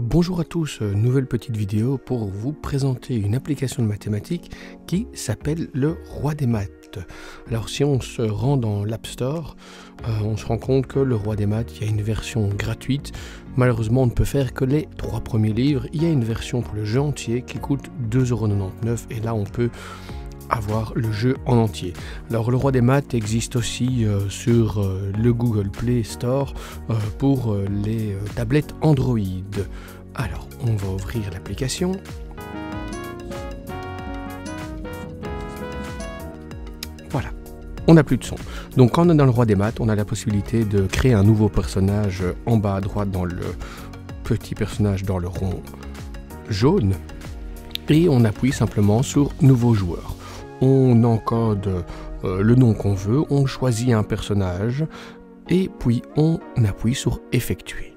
Bonjour à tous, nouvelle petite vidéo pour vous présenter une application de mathématiques qui s'appelle le Roi des maths. Alors si on se rend dans l'App Store, on se rend compte que le Roi des maths, il y a une version gratuite. Malheureusement on ne peut faire que les 3 premiers livres. Il y a une version pour le jeu entier qui coûte 2,99 € et là on peut avoir le jeu en entier. Alors le Roi des maths existe aussi sur le Google Play Store pour les tablettes Android. Alors on va ouvrir l'application. Voilà, on n'a plus de son. Donc quand on est dans le Roi des maths, on a la possibilité de créer un nouveau personnage en bas à droite dans le petit personnage dans le rond jaune et on appuie simplement sur nouveau joueur. On encode le nom qu'on veut, on choisit un personnage et puis on appuie sur effectuer.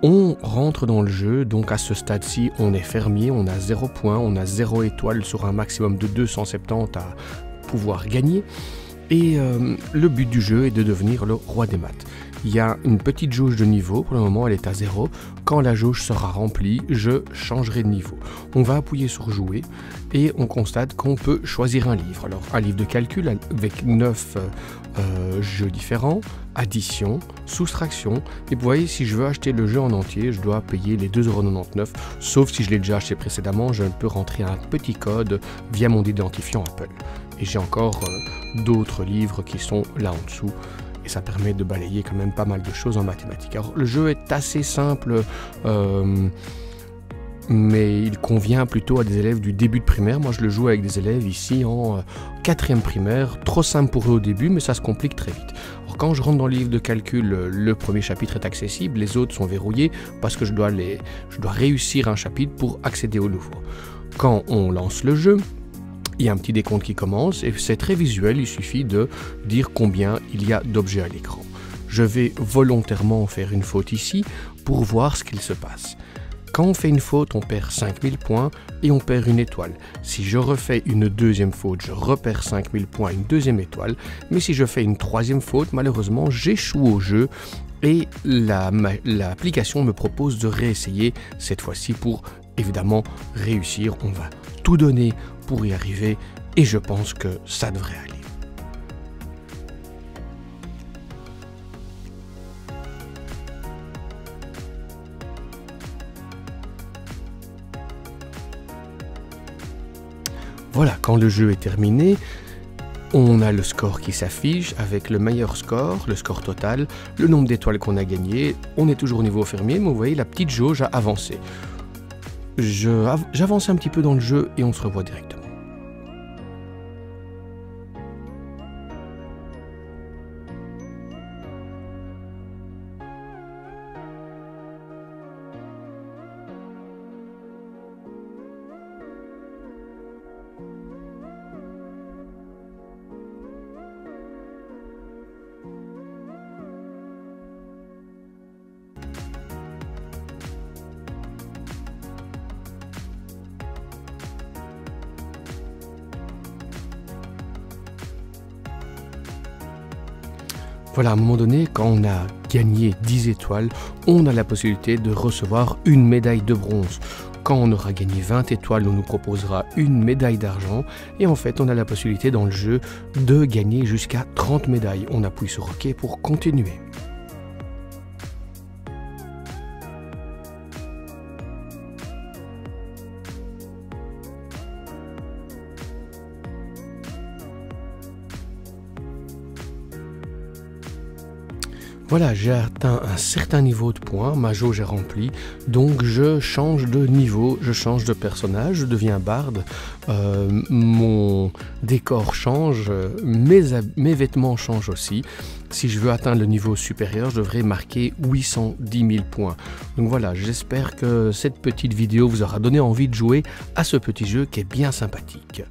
On rentre dans le jeu, donc à ce stade-ci on est fermier, on a 0 points, on a 0 étoile sur un maximum de 270 à pouvoir gagner. Et le but du jeu est de devenir le Roi des maths. Il y a une petite jauge de niveau, pour le moment elle est à 0. Quand la jauge sera remplie, je changerai de niveau. On va appuyer sur jouer et on constate qu'on peut choisir un livre. Alors un livre de calcul avec 9 jeux différents, addition, soustraction. Et vous voyez, si je veux acheter le jeu en entier, je dois payer les 2,99 €, sauf si je l'ai déjà acheté précédemment, je peux rentrer un petit code via mon identifiant Apple. Et j'ai encore d'autres livres qui sont là en dessous. Et ça permet de balayer quand même pas mal de choses en mathématiques. Alors le jeu est assez simple, mais il convient plutôt à des élèves du début de primaire. Moi je le joue avec des élèves ici en 4e primaire. Trop simple pour eux au début, mais ça se complique très vite. Alors quand je rentre dans le livre de calcul, le premier chapitre est accessible, les autres sont verrouillés parce que je dois réussir un chapitre pour accéder au nouveau. Quand on lance le jeu, il y a un petit décompte qui commence et c'est très visuel, il suffit de dire combien il y a d'objets à l'écran. Je vais volontairement faire une faute ici pour voir ce qu'il se passe. Quand on fait une faute, on perd 5000 points et on perd une étoile. Si je refais une deuxième faute, je repère 5000 points et une deuxième étoile. Mais si je fais une troisième faute, malheureusement, j'échoue au jeu et l'application me propose de réessayer cette fois-ci pour évidemment réussir. On va tout donner pour y arriver et je pense que ça devrait aller. Voilà, quand le jeu est terminé, on a le score qui s'affiche avec le meilleur score, le score total, le nombre d'étoiles qu'on a gagné. On est toujours au niveau fermier, mais vous voyez la petite jauge a avancé. J'avance un petit peu dans le jeu et on se revoit directement. Voilà, à un moment donné, quand on a gagné 10 étoiles, on a la possibilité de recevoir une médaille de bronze. Quand on aura gagné 20 étoiles, on nous proposera une médaille d'argent. Et en fait, on a la possibilité dans le jeu de gagner jusqu'à 30 médailles. On appuie sur OK pour continuer. Voilà, j'ai atteint un certain niveau de points, ma jauge est remplie, donc je change de niveau, je change de personnage, je deviens barde, mon décor change, mes vêtements changent aussi. Si je veux atteindre le niveau supérieur, je devrais marquer 810 000 points. Donc voilà, j'espère que cette petite vidéo vous aura donné envie de jouer à ce petit jeu qui est bien sympathique.